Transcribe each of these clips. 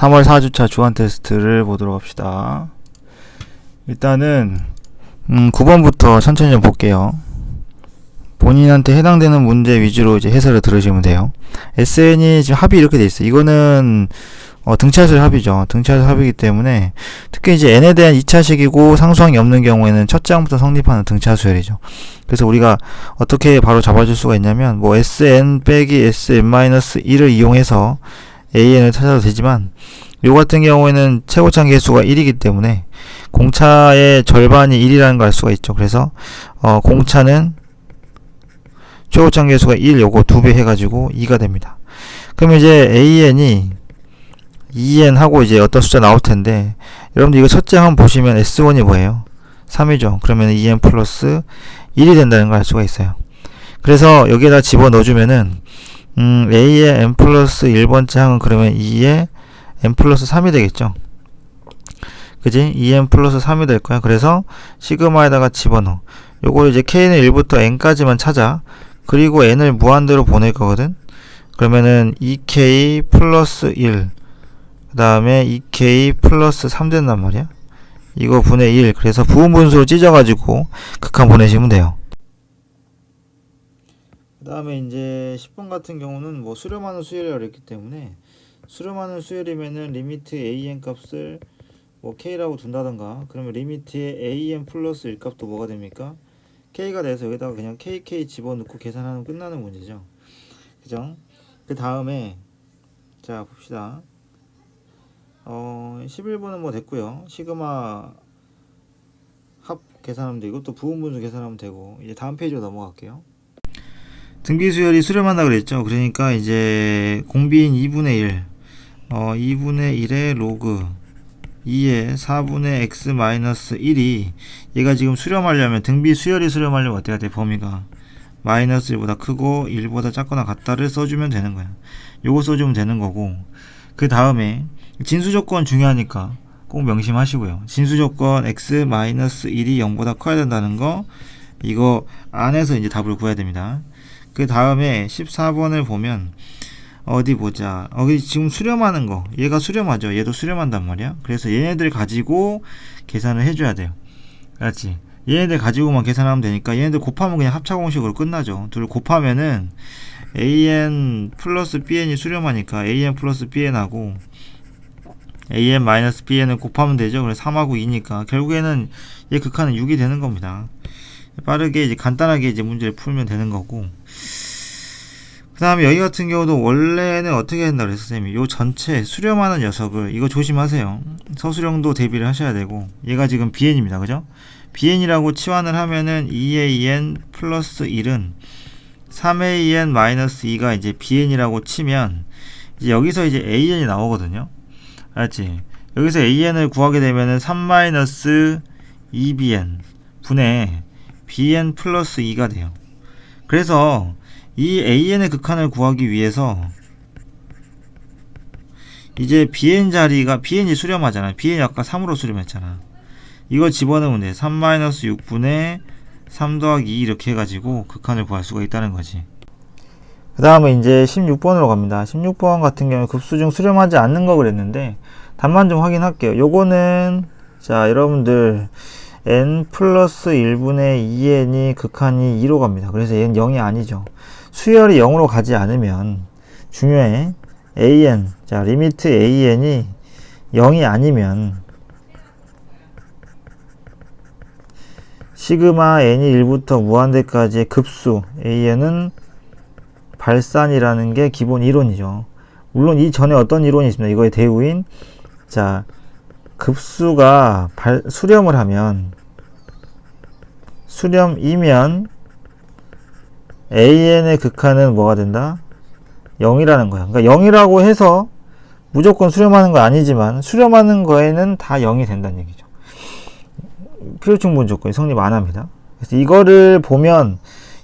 3월 4주차 주간 테스트를 보도록 합시다. 일단은 9번부터 천천히 좀 볼게요. 본인한테 해당되는 문제 위주로 이제 해설을 들으시면 돼요. SN이 지금 합이 이렇게 돼 있어요. 이거는 등차수열 합이죠. 등차수열 합이기 때문에 특히 이제 n에 대한 2차식이고 상수항이 없는 경우에는 첫 장부터 성립하는 등차수열이죠. 그래서 우리가 어떻게 바로 잡아줄 수가 있냐면 뭐 sn 빼기 sn-1을 이용해서 an을 찾아도 되지만 요 같은 경우에는 최고차 계수가 1이기 때문에 공차의 절반이 1이라는 걸 알 수가 있죠. 그래서 공차는 최고차 계수가 1 요거 2배 해가지고 2가 됩니다. 그러면 이제 an이 2n 하고 이제 어떤 숫자 나올 텐데, 여러분들 이거 첫째 한번 보시면 S1이 뭐예요? 3이죠. 그러면 2n 플러스 1이 된다는 걸 알 수가 있어요. 그래서 여기에다 집어 넣어주면은, A의 n 플러스 1번째 항은 그러면 2의 n 플러스 3이 되겠죠. 그지? 2n 플러스 3이 될 거야. 그래서 시그마에다가 집어넣어. 요걸 이제 k는 1부터 n까지만 찾아. 그리고 n을 무한대로 보낼 거거든. 그러면은 2k 플러스 1. 그 다음에 2k 플러스 3 된단 말이야. 이거 분의 1. 그래서 부분분수로 찢어가지고 극한 보내시면 돼요. 그 다음에 이제 10번 같은 경우는 뭐 수렴하는 수열이라고 그랬기 때문에 수렴하는 수열이면은 리미트 an 값을 뭐 k라고 둔다던가, 그러면 리미트의 an 플러스 1 값도 뭐가 됩니까? k가 돼서 여기다가 그냥 kk 집어넣고 계산하면 끝나는 문제죠. 그죠? 그 다음에 자 봅시다. 11번은 뭐 됐고요. 시그마 합 계산하면 되고, 또 부분분수 계산하면 되고, 이제 다음 페이지로 넘어갈게요. 등비수열이 수렴한다 그랬죠. 그러니까 이제 공비인 2분의 1 2분의 1의 로그 2의 4분의 x 마이너스 1이 얘가 지금 수렴하려면, 등비수열이 수렴하려면 어때야 돼? 범위가 마이너스 1보다 크고 1보다 작거나 같다를 써주면 되는 거야. 요거 써주면 되는 거고, 그 다음에 진수조건 중요하니까 꼭 명심하시고요. 진수조건 x-1이 0보다 커야 된다는 거, 이거 안에서 이제 답을 구해야 됩니다. 그 다음에 14번을 보면 어디 보자. 여기 지금 수렴하는 거, 얘가 수렴하죠. 얘도 수렴한단 말이야. 그래서 얘네들 가지고 계산을 해줘야 돼요. 알았지? 얘네들 가지고만 계산하면 되니까 얘네들 곱하면 그냥 합차공식으로 끝나죠. 둘 곱하면은 an 플러스 bn이 수렴하니까 an 플러스 bn하고 an 마이너스 bn을 곱하면 되죠. 그래서 3하고 2니까 결국에는 얘 극한은 6이 되는 겁니다. 빠르게 이제 간단하게 이제 문제를 풀면 되는 거고, 그 다음에 여기 같은 경우도 원래는 어떻게 한다고 그랬어 선생님이? 요 전체 수렴하는 녀석을, 이거 조심하세요. 서수령도 대비를 하셔야 되고, 얘가 지금 bn입니다. 그죠? bn이라고 치환을 하면은 2an 플러스 1은 3an 마이너스 2가 이제 bn이라고 치면, 이제 여기서 이제 an이 나오거든요. 알았지? 여기서 an을 구하게 되면은 3-2bn 분의 bn 플러스 2가 돼요. 그래서 이 an의 극한을 구하기 위해서 이제 bn 자리가, bn이 수렴하잖아. bn이 아까 3으로 수렴했잖아. 이걸 집어넣으면 돼. 3-6분의 3 더하기 2 이렇게 해가지고 극한을 구할 수가 있다는 거지. 그 다음에 이제 16번으로 갑니다. 16번 같은 경우에 급수 중 수렴하지 않는 거 그랬는데, 답만 좀 확인할게요. 요거는 자 여러분들 n 플러스 1분의 2n이 극한이 2로 갑니다. 그래서 얘는 0이 아니죠. 수열이 0으로 가지 않으면, 중요해, an, 자 리미트 an이 0이 아니면 시그마 n이 1부터 무한대까지의 급수 an은 발산이라는 게 기본 이론이죠. 물론 이 전에 어떤 이론이 있습니다. 이거의 대우인, 자 급수가 수렴을 하면, 수렴이면 an의 극한은 뭐가 된다? 0이라는 거야. 그러니까 0이라고 해서 무조건 수렴하는 거 아니지만 수렴하는 거에는 다 0이 된다는 얘기죠. 필요충분 조건이 성립 안 합니다. 그래서 이거를 보면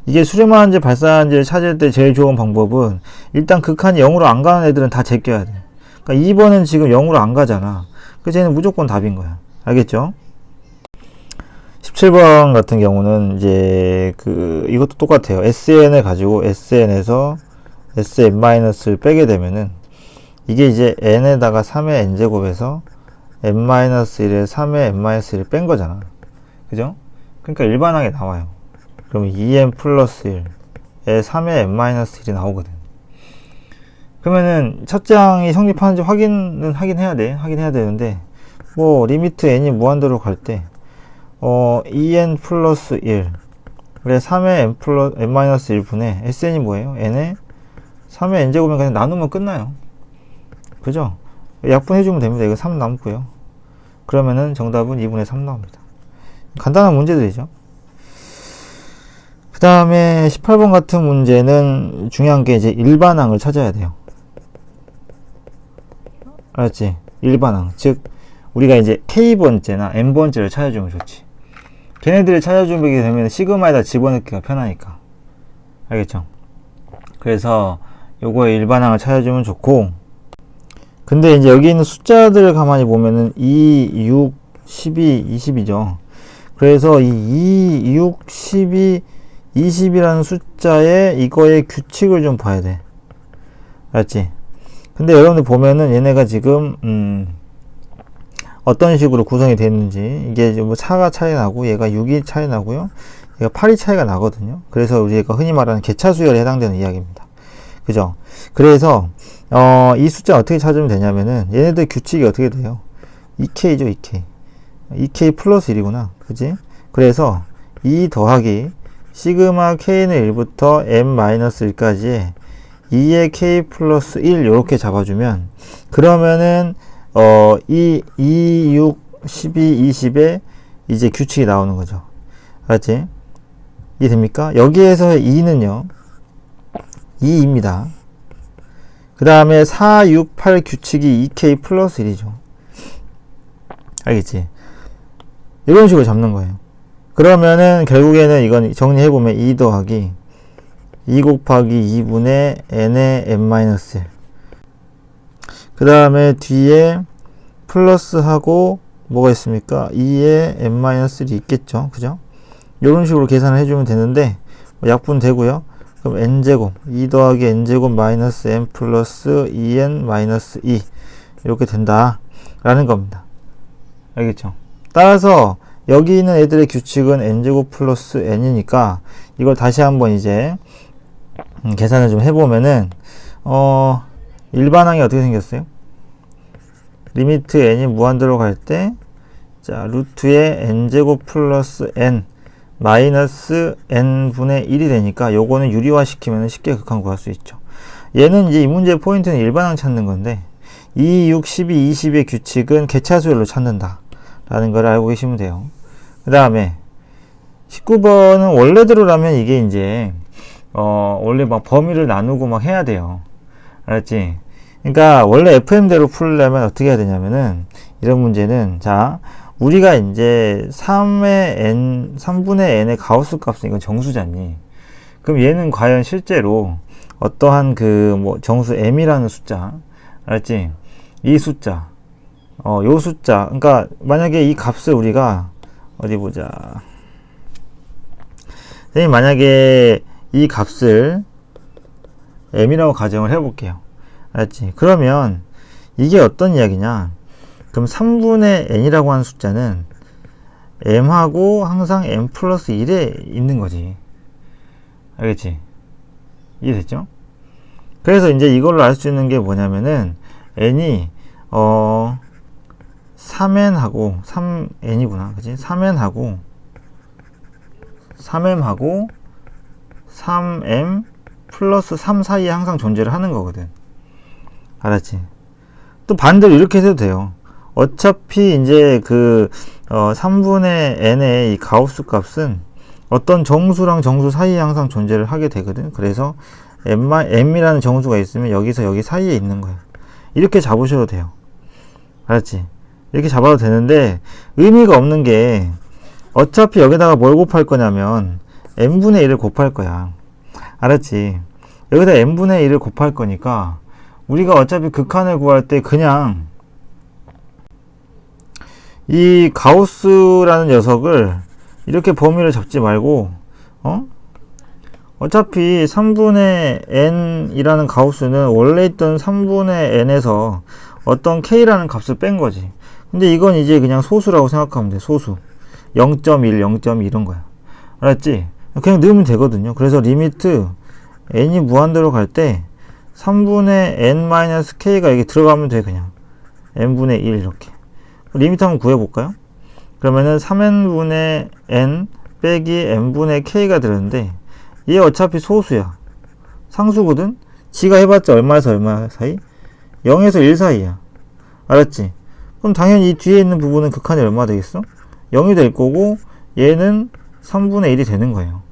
이게 수렴하는지 발산한지를 찾을 때 제일 좋은 방법은, 일단 극한이 0으로 안 가는 애들은 다 제껴야 돼. 그러니까 2번은 지금 0으로 안 가잖아. 그래서 얘는 무조건 답인 거야. 알겠죠? 17번 같은 경우는 이제 이것도 똑같아요. SN을 가지고 SN에서 SN-를 빼게 되면은 이게 이제 n에다가 3의 n제곱에서 n-1에 3의 n-1을 뺀 거잖아. 그죠? 그러니까 일반항에 나와요. 그러면 2n 플러스 1에 3의 n-1이 나오거든. 그러면은 첫째 항이 성립하는지 확인은 하긴 해야 돼. 확인해야 되는데, 뭐 리미트 n이 무한대로 갈 때 2n 플러스 1에 3의 n-1분의 sn이 뭐예요? n에 3의 n제곱이면 그냥 나누면 끝나요. 그죠? 약분해주면 됩니다. 이거 3 남고요. 그러면은 정답은 2분의 3 나옵니다. 간단한 문제들이죠. 그 다음에 18번 같은 문제는 중요한 게 이제 일반항을 찾아야 돼요. 알았지? 일반항. 즉, 우리가 이제 K번째나 N번째를 찾아주면 좋지. 걔네들을 찾아주게 되면 시그마에다 집어넣기가 편하니까. 알겠죠? 그래서 요거의 일반항을 찾아주면 좋고, 근데 이제 여기 있는 숫자들을 가만히 보면은 2, 6, 12, 20이죠. 그래서 이 2, 6, 12, 20이라는 숫자에 이거의 규칙을 좀 봐야 돼. 알았지? 근데 여러분들 보면은 얘네가 지금 어떤 식으로 구성이 됐는지, 이게 뭐 4가 차이 나고 얘가 6이 차이 나고요. 얘가 8이 차이가 나거든요. 그래서 우리가 흔히 말하는 개차 수열에 해당되는 이야기입니다. 그죠? 그래서 이 숫자 어떻게 찾으면 되냐면은 얘네들 규칙이 어떻게 돼요? 2K죠, 2K. 2K 플러스 1이구나. 그지? 그래서 2 더하기 시그마 K는 1부터 M-1까지의 2의 K 플러스 1 요렇게 잡아주면, 그러면은 2, 6, 12, 20에 이제 규칙이 나오는 거죠. 알았지? 이해됩니까? 여기에서의 2는요 2입니다. 그 다음에 4, 6, 8 규칙이 2K 플러스 1이죠. 알겠지? 이런 식으로 잡는 거예요. 그러면은 결국에는 이건 정리해보면 2 더하기 2 곱하기 2분의 n의 n-1. 그 다음에 뒤에 플러스하고 뭐가 있습니까? 2의 n-1이 있겠죠. 그죠? 이런 식으로 계산을 해주면 되는데, 약분 되고요. 그럼 n제곱 2 더하기 n제곱 마이너스 n 플러스 2n 마이너스 2 이렇게 된다 라는 겁니다. 알겠죠? 따라서 여기 있는 애들의 규칙은 n제곱 플러스 n이니까 이걸 다시 한번 이제 계산을 좀 해보면은 일반항이 어떻게 생겼어요? 리미트 n이 무한대로 갈 때, 자, 루트의 n제곱 플러스 n 마이너스 n분의 1이 되니까 요거는 유리화 시키면 쉽게 극한 구할 수 있죠. 얘는 이제 이 문제의 포인트는 일반항 찾는 건데, 2, 6, 12, 20의 규칙은 개차수열로 찾는다 라는 걸 알고 계시면 돼요. 그 다음에 19번은 원래대로라면 이게 이제 원래 막 범위를 나누고 막 해야 돼요. 알았지? 그러니까 원래 FM대로 풀려면 어떻게 해야 되냐면은, 이런 문제는, 자, 우리가 이제 3분의 n의 가우스 값은 이건 정수잖니. 그럼 얘는 과연 실제로 어떠한 정수 m이라는 숫자, 알았지? 이 숫자, 요 숫자, 그러니까 만약에 이 값을 우리가 어디 보자. 선생님, 만약에 이 값을 m이라고 가정을 해볼게요. 알았지? 그러면 이게 어떤 이야기냐? 그럼 3분의 n이라고 하는 숫자는 m하고 항상 m 플러스 1에 있는 거지. 알겠지? 이해됐죠? 그래서 이제 이걸로 알 수 있는 게 뭐냐면은, n이 3n하고 3n이구나. 그치? 3n하고 3m하고 3m 플러스 3 사이에 항상 존재를 하는 거거든. 알았지? 또 반대로 이렇게 해도 돼요. 어차피 이제 3분의 n의 이 가우스 값은 어떤 정수랑 정수 사이에 항상 존재를 하게 되거든. 그래서 m이라는 정수가 있으면 여기서 여기 사이에 있는 거예요. 이렇게 잡으셔도 돼요. 알았지? 이렇게 잡아도 되는데, 의미가 없는 게, 어차피 여기다가 뭘 곱할 거냐면 n분의 1을 곱할 거야. 알았지? 여기다 n분의 1을 곱할 거니까 우리가 어차피 극한을 구할 때 그냥 이 가우스라는 녀석을 이렇게 범위를 잡지 말고 어차피 3분의 n이라는 가우스는 원래 있던 3분의 n에서 어떤 k라는 값을 뺀 거지. 근데 이건 이제 그냥 소수라고 생각하면 돼. 소수. 0.1, 0.2 이런 거야. 알았지? 그냥 넣으면 되거든요. 그래서 리미트 n이 무한대로 갈 때 3분의 n-k가 여기 들어가면 돼. 그냥 n분의 1 이렇게. 리미트 한번 구해볼까요? 그러면은 3n분의 n 빼기 n분의 k가 들었는데 얘 어차피 소수야. 상수거든? 지가 해봤자 얼마에서 얼마 사이? 0에서 1 사이야. 알았지? 그럼 당연히 이 뒤에 있는 부분은 극한이 얼마 되겠어? 0이 될 거고 얘는 3분의 1이 되는 거예요.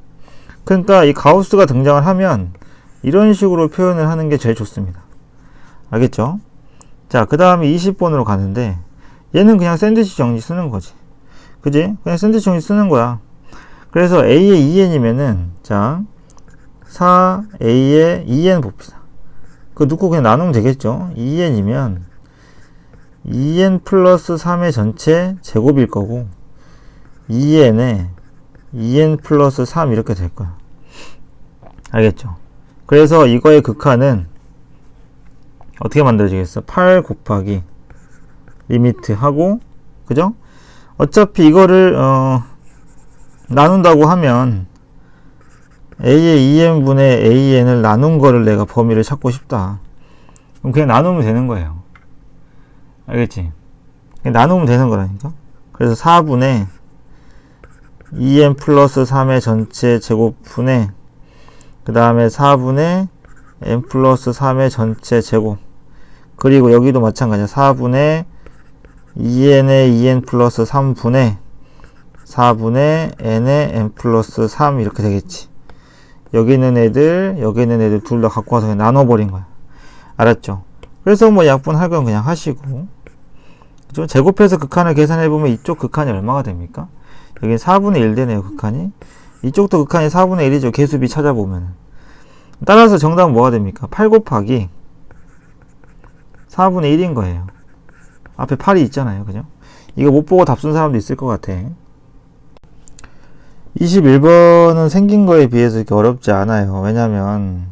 그러니까 이 가우스가 등장을 하면 이런 식으로 표현을 하는 게 제일 좋습니다. 알겠죠? 자, 그 다음에 20번으로 가는데 얘는 그냥 샌드위치 정리 쓰는 거지. 그지? 그냥 샌드위치 정리 쓰는 거야. 그래서 A의 2n이면은 자 4A의 2n 봅시다. 그거 넣고 그냥 나누면 되겠죠. 2n이면 2n 플러스 3의 전체 제곱일 거고 2n에 2n 플러스 3 이렇게 될 거야. 알겠죠? 그래서 이거의 극한은 어떻게 만들어지겠어? 8 곱하기 리미트 하고, 그죠? 어차피 이거를 나눈다고 하면 a의 2n분의 an을 나눈 거를 내가 범위를 찾고 싶다. 그럼 그냥 나누면 되는 거예요. 알겠지? 그냥 나누면 되는 거라니까. 그래서 4분의 2n 플러스 3의 전체 제곱분의 그 다음에 4분의 n 플러스 3의 전체 제곱, 그리고 여기도 마찬가지야. 4분의 2n의 2n 플러스 3분의 4분의 n의 n 플러스 3 이렇게 되겠지. 여기 있는 애들 둘 다 갖고 와서 그냥 나눠버린 거야. 알았죠? 그래서 뭐 약분할 건 그냥 하시고, 그죠? 제곱해서 극한을 계산해보면 이쪽 극한이 얼마가 됩니까? 여기 4분의 1 되네요, 극한이. 이쪽도 극한이 4분의 1이죠, 개수비 찾아보면. 따라서 정답은 뭐가 됩니까? 8 곱하기 4분의 1인 거예요. 앞에 8이 있잖아요, 그죠? 이거 못 보고 답 쓴 사람도 있을 것 같아. 21번은 생긴 거에 비해서 이렇게 어렵지 않아요. 왜냐면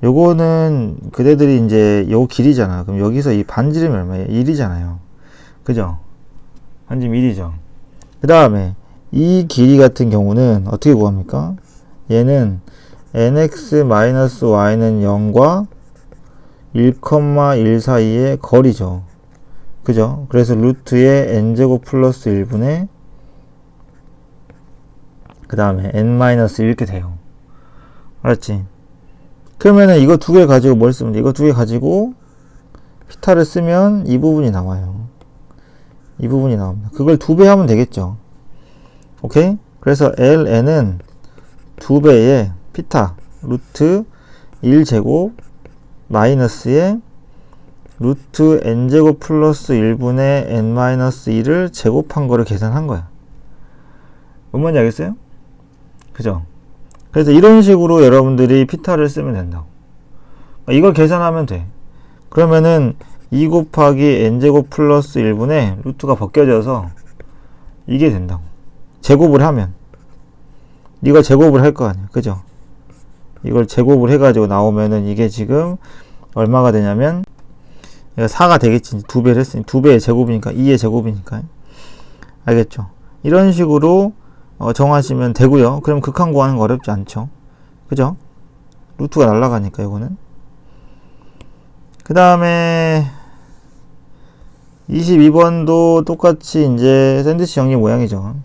요거는 그대들이 이제 요 길이잖아. 그럼 여기서 이 반지름이 얼마예요? 1이잖아요. 그죠? 반지름 1이죠. 그 다음에 이 길이 같은 경우는 어떻게 구합니까? 얘는 nx-y는 0과 1,1 사이의 거리죠. 그죠? 그래서 루트의 n제곱 플러스 1분의 그 다음에 n-1 이렇게 돼요. 알았지? 그러면은 이거 두 개 가지고 뭘 쓰면 돼? 이거 두 개 가지고 피타를 쓰면 이 부분이 나와요. 이 부분이 나옵니다. 그걸 2배 하면 되겠죠. 오케이? 그래서 ln은 2배의 피타 루트 1제곱 마이너스의 루트 n제곱 플러스 1분의 n-1을 제곱한 거를 계산한 거야. 뭔 말인지 알겠어요? 그죠? 그래서 이런 식으로 여러분들이 피타를 쓰면 된다고. 이걸 계산하면 돼. 그러면은 2 곱하기 n제곱 플러스 1분의 루트가 벗겨져서 이게 된다고. 제곱을 하면. 이걸 제곱을 할 거 아니야. 그죠? 이걸 제곱을 해가지고 나오면은 이게 지금 얼마가 되냐면 4가 되겠지. 2배를 했으니 2배의 제곱이니까 2의 제곱이니까. 알겠죠? 이런 식으로 정하시면 되고요. 그럼 극한 구하는 거 어렵지 않죠. 그죠? 루트가 날아가니까 이거는. 그 다음에 22번도 똑같이 이제 샌드위치 정리 모양이죠.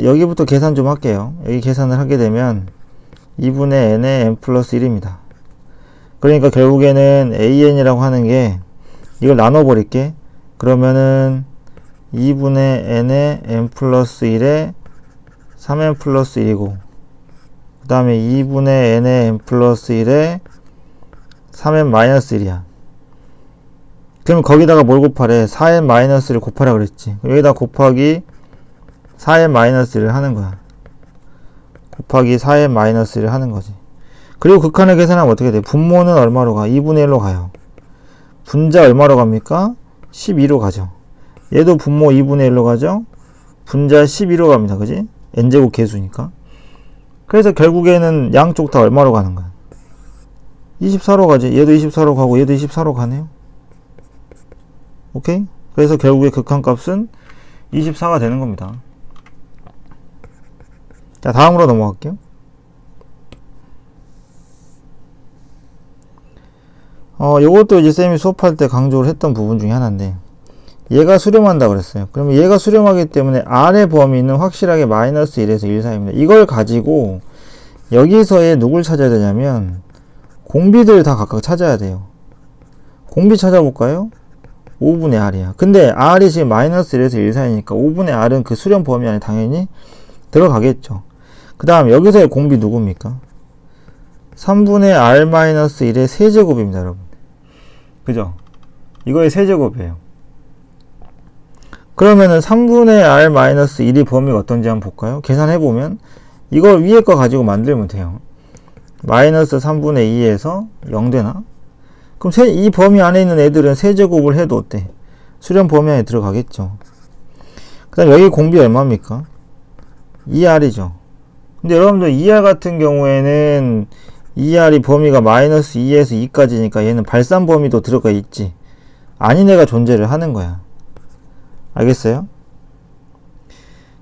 여기부터 계산 좀 할게요. 여기 계산을 하게 되면 2분의 n의 n 플러스 1입니다. 그러니까 결국에는 an이라고 하는 게 이걸 나눠 버릴게. 그러면은 2분의 n의 n 플러스 1에 3n 플러스 1이고, 그 다음에 2분의 n의 n 플러스 1에 3n 마이너스 1이야. 그럼 거기다가 뭘 곱하래? 4n 마이너스를 곱하라 그랬지. 여기다 곱하기 4n 마이너스를 하는 거야. 곱하기 4n 마이너스를 하는 거지. 그리고 극한을 계산하면 어떻게 돼? 분모는 얼마로 가? 2분의 1로 가요. 분자 얼마로 갑니까? 12로 가죠. 얘도 분모 2분의 1로 가죠? 분자 12로 갑니다. 그지? n제곱 계수니까. 그래서 결국에는 양쪽 다 얼마로 가는 거야? 24로 가지. 얘도 24로 가고 얘도 24로 가네요. 오케이? 그래서 결국에 극한값은 24가 되는 겁니다. 자, 다음으로 넘어갈게요. 요것도 이제 쌤이 수업할 때 강조를 했던 부분 중에 하나인데, 얘가 수렴한다 그랬어요. 그러면 얘가 수렴하기 때문에 R의 범위는 확실하게 마이너스 1에서 1 사이입니다. 이걸 가지고 여기서의 누굴 찾아야 되냐면 공비들 다 각각 찾아야 돼요. 공비 찾아볼까요? 5분의 R이야. 근데 R이 지금 마이너스 1에서 1 사이니까 5분의 R은 그 수렴 범위 안에 당연히 들어가겠죠. 그 다음 여기서의 공비 누굽니까? 3분의 R-1의 세제곱입니다, 여러분. 그죠? 이거의 세제곱이에요. 그러면은 3분의 R-1이 범위가 어떤지 한번 볼까요? 계산해보면 이걸 위에 거 가지고 만들면 돼요. 마이너스 3분의 2에서 0 되나? 그럼 이 범위 안에 있는 애들은 세제곱을 해도 어때? 수렴 범위 안에 들어가겠죠. 그 다음 여기 공비 얼마입니까? 2R이죠. 근데 여러분들 2R 같은 경우에는 2R이 범위가 마이너스 2에서 2까지니까 얘는 발산 범위도 들어가 있지. 아닌 애가 존재를 하는 거야. 알겠어요?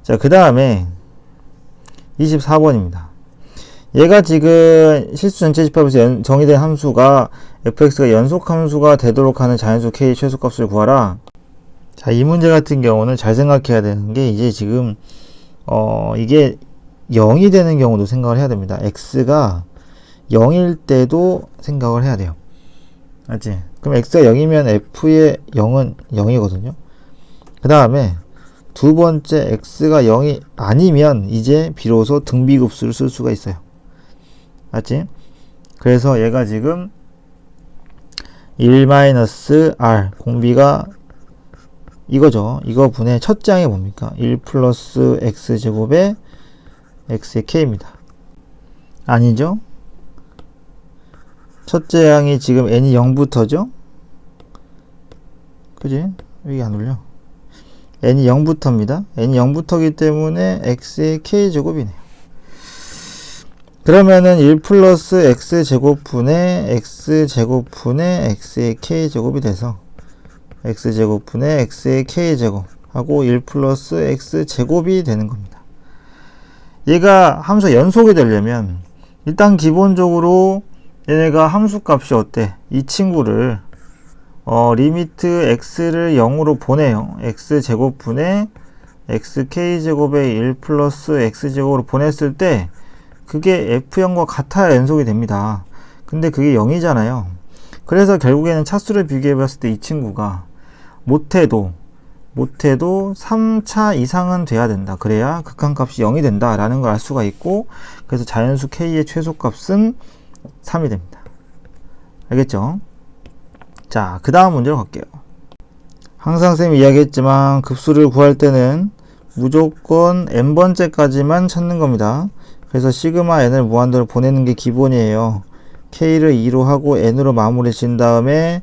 자, 그 다음에 24번입니다. 얘가 지금 실수 전체 집합에서 정의된 함수가 fx가 연속 함수가 되도록 하는 자연수 k 최소값을 구하라. 자, 이 문제 같은 경우는 잘 생각해야 되는 게 이제 지금 이게 0이 되는 경우도 생각을 해야 됩니다. x가 0일 때도 생각을 해야 돼요. 알지? 그럼 x가 0이면 f의 0은 0이거든요. 그 다음에 두 번째 x가 0이 아니면 이제 비로소 등비급수를 쓸 수가 있어요. 알지? 그래서 얘가 지금 1-r 공비가 이거죠. 이거 분의 첫째 항이 뭡니까? 1 플러스 x제곱에 x의 k입니다. 아니죠? 첫째 항이 지금 n이 0부터죠? 그지? 여기 안 올려. n이 0부터입니다. n이 0부터기 때문에 x의 k제곱이네요. 그러면은 1 플러스 x제곱분의 x제곱분의 x의 k제곱이 돼서 x제곱분의 x의 k제곱 하고 1 플러스 x제곱이 되는 겁니다. 얘가 함수가 연속이 되려면 일단 기본적으로 얘네가 함수값이 어때? 이 친구를 리미트 x를 0으로 보내요. x제곱분의 xk제곱의 1 플러스 x제곱으로 보냈을 때 그게 f0과 같아야 연속이 됩니다. 근데 그게 0이잖아요. 그래서 결국에는 차수를 비교해봤을 때 이 친구가 못해도 3차 이상은 돼야 된다. 그래야 극한값이 0이 된다 라는 걸 알 수가 있고, 그래서 자연수 k의 최소값은 3이 됩니다. 알겠죠? 자, 그 다음 문제로 갈게요. 항상 쌤이 이야기했지만 급수를 구할 때는 무조건 n번째까지만 찾는 겁니다. 그래서 시그마 n을 무한대로 보내는 게 기본이에요. k를 2로 하고 n으로 마무리 진 다음에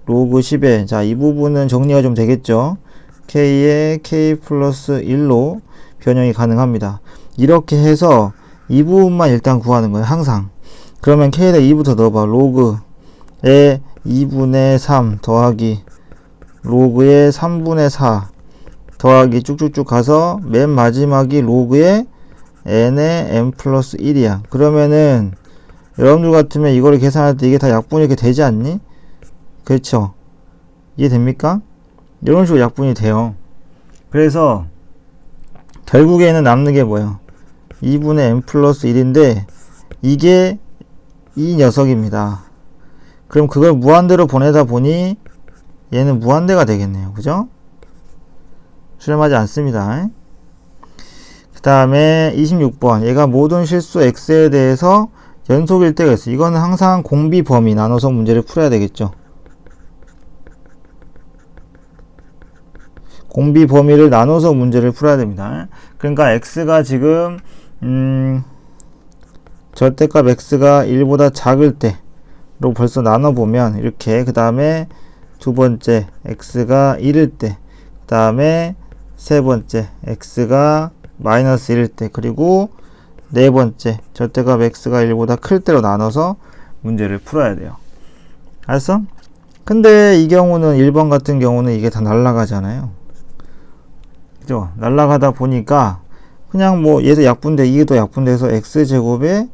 로그 10에 자, 이 부분은 정리가 좀 되겠죠. k에 k 플러스 1로 변형이 가능합니다. 이렇게 해서 이 부분만 일단 구하는 거예요. 항상. 그러면 k에다 2부터 넣어봐. 로그에 2분의 3 더하기 로그에 3분의 4 더하기 쭉쭉쭉 가서 맨 마지막이 로그에 n의 n 플러스 1이야. 그러면은 여러분들 같으면 이거를 계산할 때 이게 다 약분이 이렇게 되지 않니? 그렇죠? 이해됩니까? 이런 식으로 약분이 돼요. 그래서 결국에는 남는 게 뭐예요? 2분의 n 플러스 1인데 이게 이 녀석입니다. 그럼 그걸 무한대로 보내다 보니 얘는 무한대가 되겠네요. 그죠? 수렴하지 않습니다. 그 다음에 26번 얘가 모든 실수 x에 대해서 연속일 때가 있어요. 이거는 항상 공비 범위 나눠서 문제를 풀어야 되겠죠. 공비 범위를 나눠서 문제를 풀어야 됩니다. 그러니까 x가 지금 절대값 x가 1보다 작을 때로 벌써 나눠보면 이렇게, 그 다음에 두 번째 x가 1일 때, 그 다음에 세 번째 x가 마이너스 1일 때, 그리고 네 번째 절대값 x가 1보다 클 때로 나눠서 문제를 풀어야 돼요. 알았어? 근데 이 경우는 1번 같은 경우는 이게 다 날라가잖아요. 그죠? 날라가다 보니까 그냥 뭐 얘도 약분돼 이게도 약분돼서 x제곱에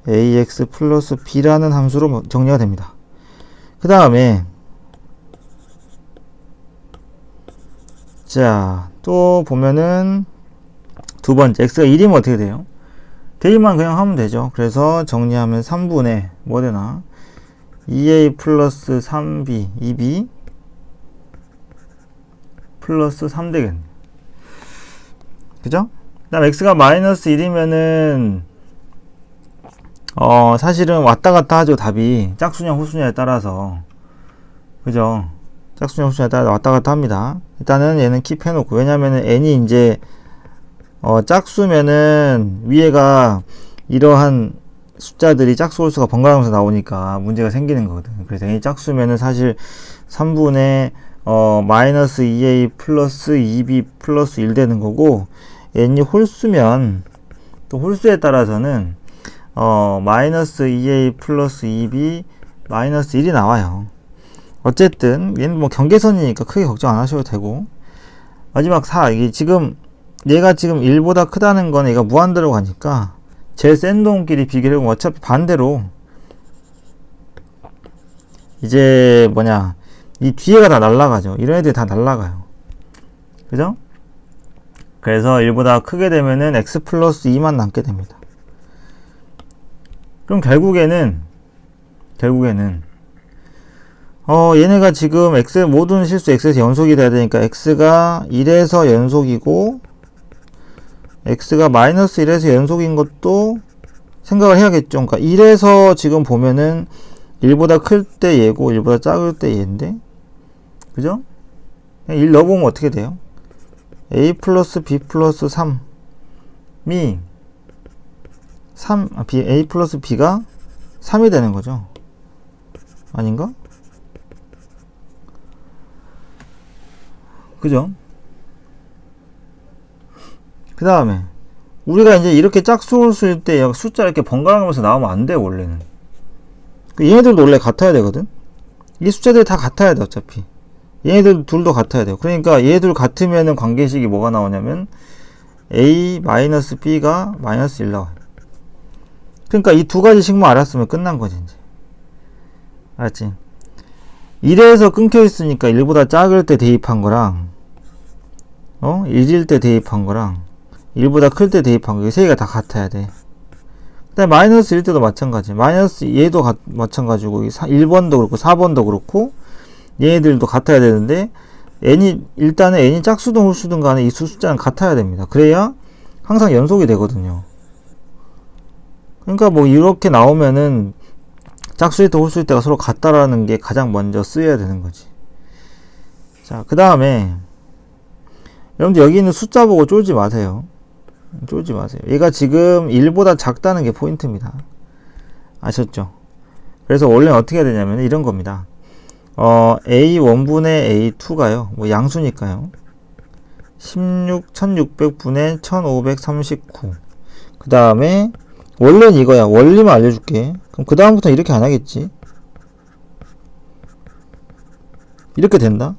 ax 플러스 b라는 함수로 정리가 됩니다. 그 다음에 자, 또 보면은 두 번째 x가 1이면 어떻게 돼요? 대입만 그냥 하면 되죠. 그래서 정리하면 3분의 뭐 되나? 2a 플러스 3b 2b 플러스 3 되겠네. 그죠? 그 다음 x가 마이너스 1이면은 사실은 왔다 갔다 하죠. 답이 짝수냐 호수냐에 따라서. 그죠? 짝수냐 호수냐에 따라 왔다 갔다 합니다. 일단은 얘는 킵해놓고, 왜냐면은 n이 이제 짝수면은 위에가 이러한 숫자들이 짝수 홀수가 번갈아가면서 나오니까 문제가 생기는 거거든. 그래서 n이 짝수면은 사실 3분의 마이너스 2a 플러스 2b 플러스 1 되는 거고, n이 홀수면 또 홀수에 따라서는 마이너스 2a 플러스 2b 마이너스 1이 나와요. 어쨌든 얘는 뭐 경계선이니까 크게 걱정 안 하셔도 되고, 마지막 4, 이게 지금 얘가 지금 1보다 크다는 건 얘가 무한대로 가니까 제일 센 놈끼리 비교를 해보면 어차피 반대로 이제 뭐냐, 이 뒤에가 다 날라가죠. 이런 애들이 다 날라가요. 그죠? 그래서 1보다 크게 되면은 x 플러스 2만 남게 됩니다. 그럼 결국에는 얘네가 지금 x 모든 실수 x에서 연속이 돼야 되니까 x가 1에서 연속이고 x가 마이너스 1에서 연속인 것도 생각을 해야겠죠. 그러니까 1에서 지금 보면은 1보다 클 때 얘고 1보다 작을 때 얘인데, 그죠? 1 넣어보면 어떻게 돼요? a 플러스 b 플러스 3이 a 플러스 b가 3이 되는 거죠. 아닌가? 그죠? 그 다음에 우리가 이제 이렇게 짝수를 쓸 때 숫자 이렇게 번갈아가면서 나오면 안 돼. 원래는 얘네들도 원래 같아야 되거든. 이 숫자들이 다 같아야 돼. 어차피 얘네들 둘도 같아야 돼요. 그러니까 얘들 같으면은 관계식이 뭐가 나오냐면 a-b가 마이너스 1 나와요. 그러니까 이 두 가지씩만 알았으면 끝난 거지 이제. 알았지? 1에서 끊겨 있으니까 1보다 작을 때 대입한 거랑 1일 때 대입한 거랑 1보다 클 때 대입한 거, 이 세 개가 다 같아야 돼. 그다음에 마이너스 1 때도 마찬가지. 마이너스 얘도 마찬가지고 1번도 그렇고 4번도 그렇고 얘네들도 같아야 되는데, 일단은 n이 짝수든 홀수든 간에 이 숫자는 같아야 됩니다. 그래야 항상 연속이 되거든요. 그러니까 뭐 이렇게 나오면은 짝수일 때 홀수일 때가 서로 같다라는 게 가장 먼저 쓰여야 되는 거지. 자, 그 다음에 여러분들 여기 있는 숫자 보고 쫄지 마세요. 얘가 지금 1보다 작다는 게 포인트입니다. 아셨죠? 그래서 원래는 어떻게 해야 되냐면 이런 겁니다. a1분의 a2가요. 뭐 양수니까요. 16,600분의 1539. 그 다음에 원래는 이거야. 원리만 알려줄게. 그럼 그 다음부터 이렇게 안 하겠지. 이렇게 된다.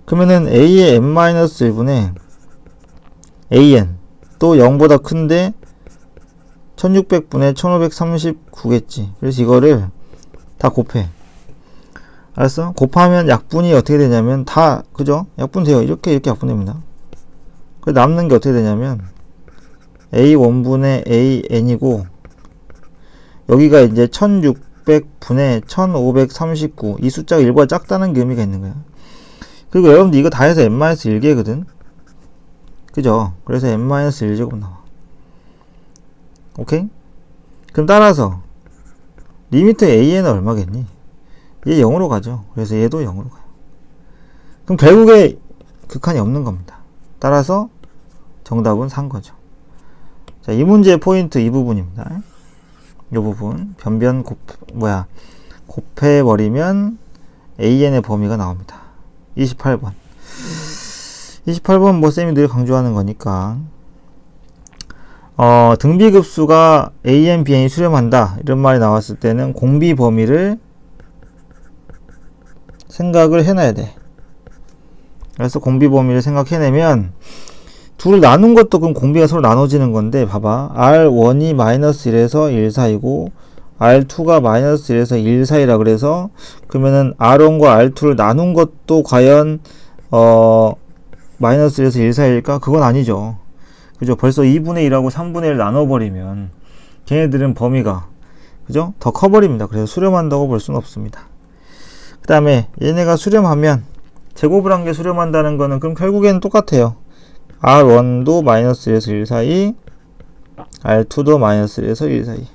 그러면은 a의 n-1분의 an 또 0보다 큰데 1600분의 1539겠지. 그래서 이거를 다 곱해. 알았어? 곱하면 약분이 어떻게 되냐면 다, 그죠? 약분 돼요. 이렇게 약분됩니다. 그래서 남는 게 어떻게 되냐면 a1분의 an이고, 여기가 이제 1600분의 1539, 이 숫자가 1보다 작다는 게 의미가 있는 거야. 그리고 여러분들 이거 다 해서 n-1개거든. 그죠? 그래서 n-1제곱 나와. 오케이? 그럼 따라서 리미트 an은 얼마겠니? 얘 0으로 가죠. 그래서 얘도 0으로 가요. 그럼 결국에 극한이 없는 겁니다. 따라서 정답은 3 거죠. 자, 이 문제의 포인트 이 부분입니다. 이 부분 곱해버리면 an의 범위가 나옵니다. 28번 뭐 쌤이 늘 강조하는 거니까 등비급수가 AN, BN이 수렴한다 이런 말이 나왔을 때는 공비 범위를 생각을 해놔야 돼. 그래서 공비 범위를 생각해내면 둘을 나눈 것도 그럼 공비가 서로 나눠지는 건데 봐봐. R1이 마이너스 1에서 1 사이고 R2가 마이너스 1에서 1 사이라 그래서 그러면은 R1과 R2를 나눈 것도 과연 마이너스 1에서 1 사이일까? 그건 아니죠. 그죠? 벌써 2분의 1하고 3분의 1 나눠버리면 걔네들은 범위가 그죠? 더 커버립니다. 그래서 수렴한다고 볼 수는 없습니다. 그 다음에 얘네가 수렴하면 제곱을 한 개 수렴한다는 거는 그럼 결국에는 똑같아요. R1도 마이너스 1에서 1 사이, R2도 마이너스 1에서 1 사이.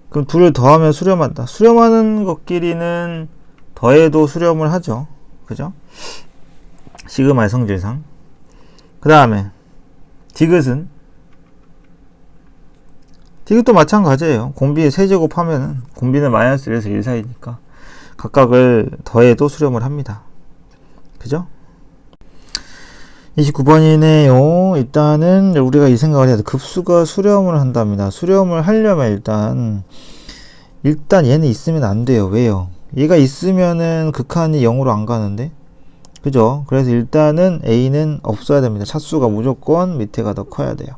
그럼 둘을 더하면 수렴한다. 수렴하는 것끼리는 더해도 수렴을 하죠. 그죠? 시그마의 성질상. 그 다음에 디귿은 디귿도 마찬가지예요. 공비의 세제곱 하면은 공비는 마이너스 1에서 1 사이니까 각각을 더해도 수렴을 합니다. 그죠? 29번이네요. 일단은 우리가 이 생각을 해야 돼. 급수가 수렴을 한답니다. 수렴을 하려면 일단 얘는 있으면 안 돼요. 왜요? 얘가 있으면은 극한이 0으로 안 가는데 그죠? 그래서 일단은 A는 없어야 됩니다. 차수가 무조건 밑에가 더 커야 돼요.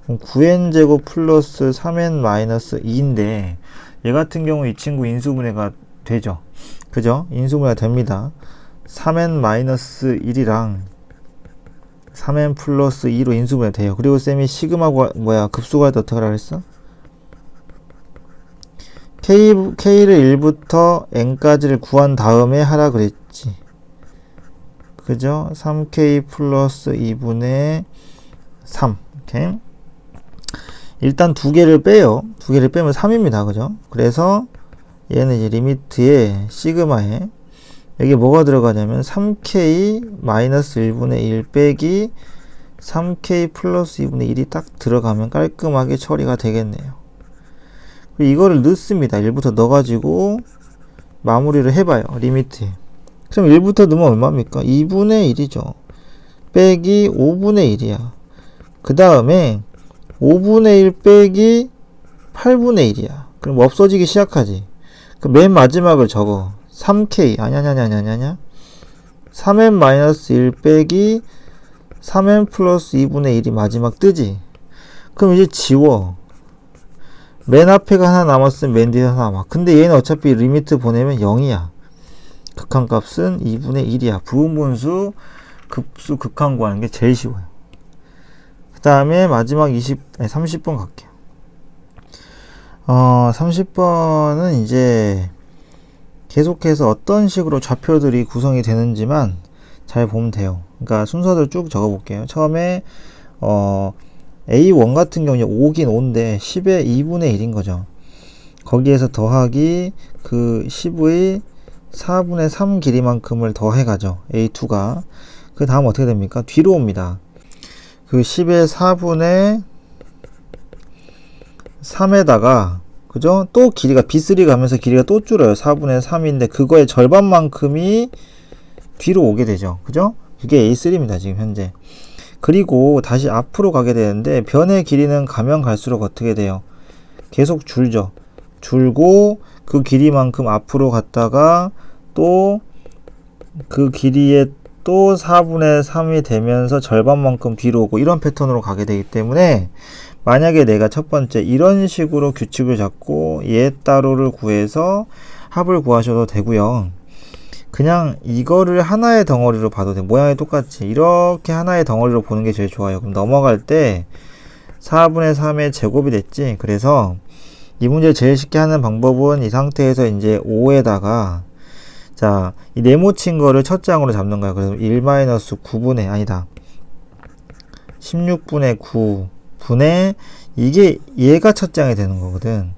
그럼 9n제곱 플러스 3n 마이너스 2인데 얘 같은 경우 이 친구 인수분해가 되죠. 그죠? 인수분해가 됩니다. 3n 마이너스 1이랑 3n 플러스 2로 인수분해 돼요. 그리고 쌤이 시그마가 급수가 할 때 어떻게 하라 그랬어? K를 1부터 n까지를 구한 다음에 하라 그랬지. 그죠? 3K 플러스 2분의 3. 오케이. 일단 두 개를 빼요. 두 개를 빼면 3입니다. 그죠? 그래서 얘는 이제 리미트에 시그마에 여기 뭐가 들어가냐면 3K 마이너스 1분의 1 빼기 3K 플러스 2분의 1이 딱 들어가면 깔끔하게 처리가 되겠네요. 그리고 이거를 넣습니다. 1부터 넣어가지고 마무리를 해봐요. 리미트에. 그럼 1부터 넣으면 얼마입니까? 2분의 1이죠. 빼기 5분의 1이야. 그 다음에 5분의 1 빼기 8분의 1이야. 그럼 없어지기 시작하지. 그럼 맨 마지막을 적어. 3K 아냐냐냐냐냐 3n 마이너스 1 빼기 3n 플러스 2분의 1이 마지막 뜨지. 그럼 이제 지워. 맨 앞에가 하나 남았으면 맨 뒤에 하나 남아. 근데 얘는 어차피 리미트 보내면 0이야. 극한값은 2분의 1이야. 부분분수 급수 극한 구하는 게 제일 쉬워요. 그 다음에 마지막 30번 갈게요. 30번은 이제 계속해서 어떤 식으로 좌표들이 구성이 되는지만 잘 보면 돼요. 그러니까 순서대로 쭉 적어 볼게요. 처음에 A1 같은 경우는 5긴 5인데 10의 2분의 1인 거죠. 거기에서 더하기 그 10의 4분의 3 길이만큼을 더해가죠. A2가. 그 다음 어떻게 됩니까? 뒤로 옵니다. 그 10의 4분의 3에다가 그죠? 또 길이가 B3 가면서 길이가 또 줄어요. 4분의 3인데 그거의 절반만큼이 뒤로 오게 되죠. 그죠? 그게 A3입니다. 지금 현재. 그리고 다시 앞으로 가게 되는데 변의 길이는 가면 갈수록 어떻게 돼요? 계속 줄죠. 줄고 그 길이만큼 앞으로 갔다가 또 그 길이에 또 4분의 3이 되면서 절반만큼 뒤로 오고 이런 패턴으로 가게 되기 때문에 만약에 내가 첫 번째 이런 식으로 규칙을 잡고 얘 따로를 구해서 합을 구하셔도 되고요. 그냥 이거를 하나의 덩어리로 봐도 돼. 모양이 똑같이 이렇게 하나의 덩어리로 보는 게 제일 좋아요. 그럼 넘어갈 때 4분의 3의 제곱이 됐지. 그래서 이 문제를 제일 쉽게 하는 방법은 이 상태에서 이제 5에다가 자, 이 네모친 거를 첫 장으로 잡는 거야. 그래서 1-9분의 아니다. 16분의 9분의 이게 얘가 첫 장이 되는 거거든.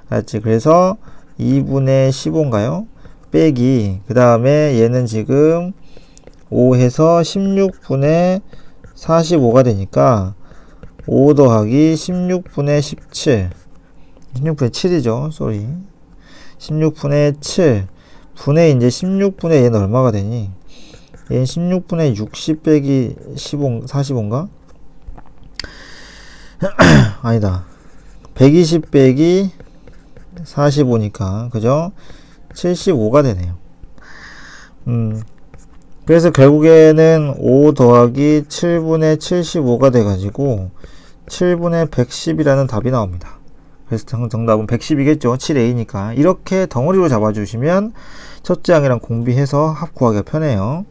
알았지? 그래서 2분의 15인가요? 빼기 그 다음에 얘는 지금 5 해서 16분의 45가 되니까 5 더하기 16분의 17 16분의 7이죠. 쏘리 16분의 7 분의 이제 16분의 얘는 얼마가 되니? 얘는 16분의 60 빼기 15, 45인가? 아니다. 120 빼기 45니까 그죠? 75가 되네요. 그래서 결국에는 5 더하기 7분의 75가 돼가지고 7분의 110이라는 답이 나옵니다. 그래서 정답은 110이겠죠. 7a니까. 이렇게 덩어리로 잡아주시면 첫째 항이랑 공비해서 합 구하기가 편해요.